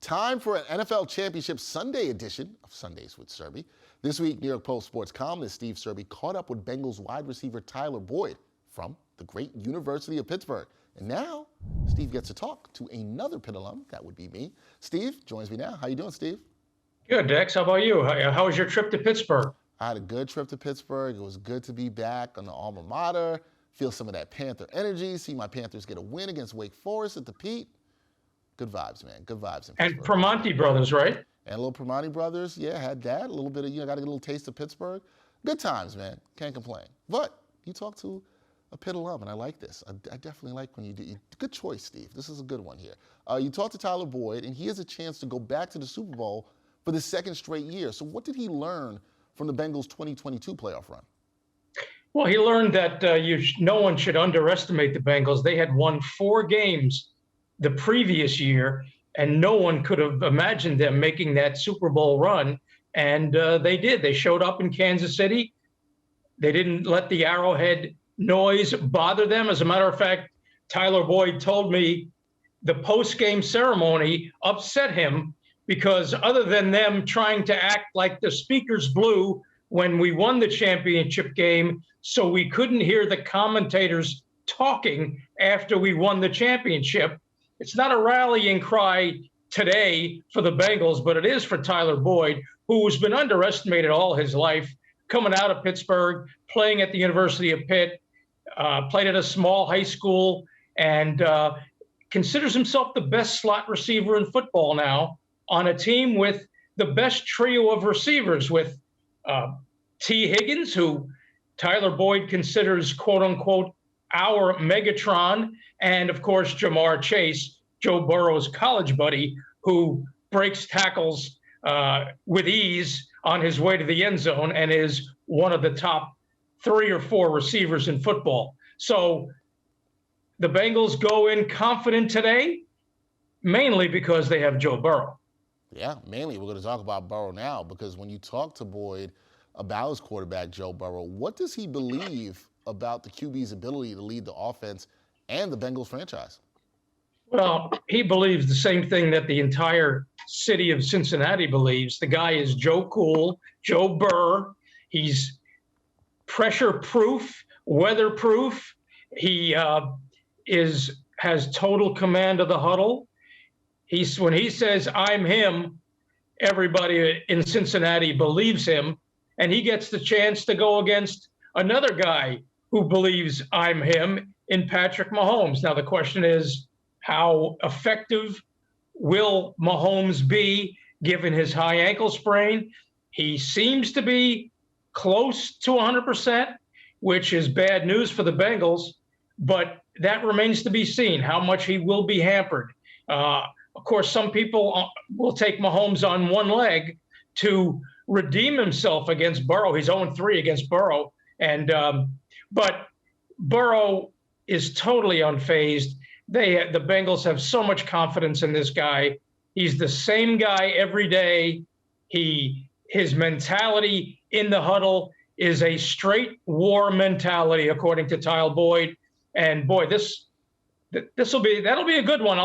Time for an NFL Championship Sunday edition of Sundays with Serby. This week, New York Post sports columnist Steve Serby caught up with Bengals wide receiver Tyler Boyd from the great University of Pittsburgh. And now, Steve gets to talk to another Pitt alum, that would be me. Steve joins me now. How you doing, Steve? Good, Dex. How about you? How was your trip to Pittsburgh? I had a good trip to Pittsburgh. It was good to be back on the alma mater, feel some of that Panther energy, see my Panthers get a win against Wake Forest at the Pete. Good vibes, man. Good vibes in Pittsburgh. And Primanti brothers, right? And a little Primanti brothers, yeah, had that. A little bit of, got to get a little taste of Pittsburgh. Good times, man. Can't complain. But you talk to a Pitt alum, and I like this. I definitely like when you do. Good choice, Steve. This is a good one here. You talked to Tyler Boyd, and he has a chance to go back to the Super Bowl for the second straight year. So what did he learn from the Bengals' 2022 playoff run? Well, he learned that no one should underestimate the Bengals. They had won 4 games the previous year, and no one could have imagined them making that Super Bowl run. And they did. They showed up in Kansas City. They didn't let the Arrowhead noise bother them. As a matter of fact, Tyler Boyd told me the post-game ceremony upset him because other than them trying to act like the speakers blew when we won the championship game, so we couldn't hear the commentators talking after we won the championship, it's not a rallying cry today for the Bengals, but it is for Tyler Boyd, who's been underestimated all his life, coming out of Pittsburgh, playing at the University of Pitt, played at a small high school, and considers himself the best slot receiver in football now on a team with the best trio of receivers with T. Higgins, who Tyler Boyd considers, quote unquote, our Megatron, and of course, Jamar Chase, Joe Burrow's college buddy, who breaks tackles with ease on his way to the end zone and is one of the top 3 or 4 receivers in football. So the Bengals go in confident today, mainly because they have Joe Burrow. Yeah, mainly we're going to talk about Burrow now, because when you talk to Boyd about his quarterback, Joe Burrow, what does he believe about the QB's ability to lead the offense and the Bengals franchise? Well, he believes the same thing that the entire city of Cincinnati believes. The guy is Joe Cool, Joe Burr. He's pressure-proof, weather-proof. He has total command of the huddle. When he says, "I'm him," everybody in Cincinnati believes him, and he gets the chance to go against another guy who believes I'm him in Patrick Mahomes. Now, the question is, how effective will Mahomes be given his high ankle sprain? He seems to be close to 100%, which is bad news for the Bengals, but that remains to be seen, how much he will be hampered. Of course, some people will take Mahomes on one leg to redeem himself against Burrow. He's 0-3 against Burrow, but Burrow is totally unfazed. The Bengals have so much confidence in this guy. He's the same guy every day. His mentality in the huddle is a straight war mentality, according to Tyler Boyd. And boy, that'll be a good one.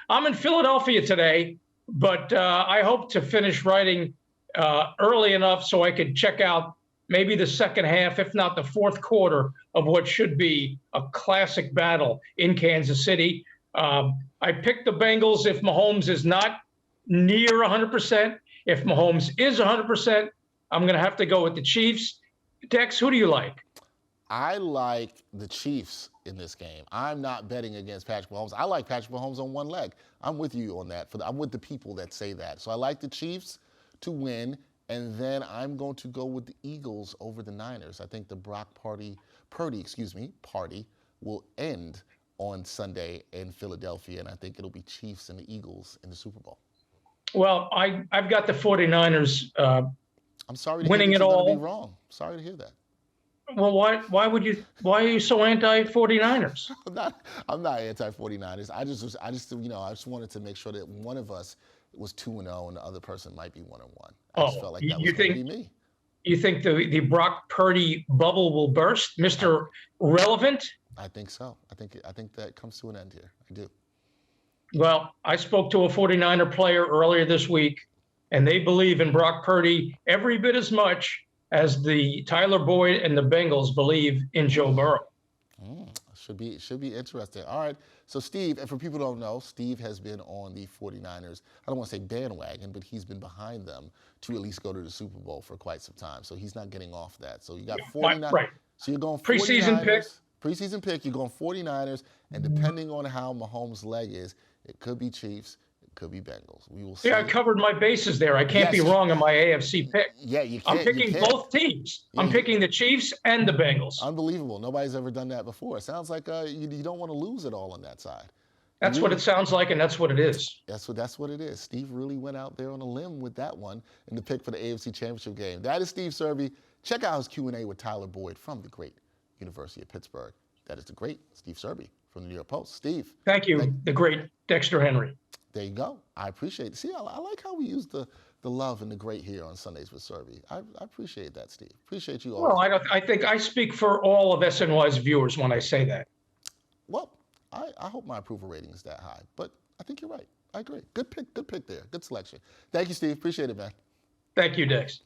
I'm in Philadelphia today, but I hope to finish writing early enough so I could check out maybe the second half, if not the fourth quarter, of what should be a classic battle in Kansas City. I picked the Bengals if Mahomes is not near 100%. If Mahomes is 100%, I'm going to have to go with the Chiefs. Dex, who do you like? I like the Chiefs in this game. I'm not betting against Patrick Mahomes. I like Patrick Mahomes on one leg. I'm with you on that. I'm with the people that say that. So I like the Chiefs to win, and then I'm going to go with the Eagles over the Niners. I think the Purdy party will end on Sunday in Philadelphia, and I think it'll be Chiefs and the Eagles in the Super Bowl. Well, I've got the 49ers I'm sorry to winning hear that it you're all. gonna be wrong. Sorry to hear that. Well, why are you so anti-49ers? I'm not anti-49ers. I just wanted to make sure that one of us was 2-0 and the other person might be 1-1. I just felt like that was going to be me. You think the Brock Purdy bubble will burst, Mr. Relevant? I think so. I think that comes to an end here. I do. Well, I spoke to a 49er player earlier this week, and they believe in Brock Purdy every bit as much as the Tyler Boyd and the Bengals believe in Joe Burrow. Should be interesting. All right. So Steve, and for people who don't know, Steve has been on the 49ers, I don't want to say bandwagon, but he's been behind them to at least go to the Super Bowl for quite some time. So he's not getting off that. So you got 49. Right. So you're going 49ers. Preseason pick. Preseason pick, you're going 49ers, and depending on how Mahomes' leg is, it could be Chiefs, it could be Bengals. We will see. Yeah, I covered my bases there. I can't be wrong on my AFC pick. Yeah, you can't. I'm picking both teams. Yeah, I'm picking the Chiefs and the Bengals. Unbelievable. Nobody's ever done that before. It sounds like you don't want to lose it all on that side. That's what it sounds like, and that's what it is. That's what it is. Steve really went out there on a limb with that one in the pick for the AFC Championship game. That is Steve Serby. Check out his Q&A with Tyler Boyd from the great University of Pittsburgh. That is the great Steve Serby from the New York Post. Steve. Thank you, the great Dexter Henry. There you go. I appreciate it. See, I like how we use the love and the great here on Sundays with Serby. I appreciate that, Steve. Appreciate you all. Well, I think I speak for all of SNY's viewers when I say that. Well, I hope my approval rating is that high, but I think you're right. I agree. Good pick there. Good selection. Thank you, Steve. Appreciate it, man. Thank you, Dex.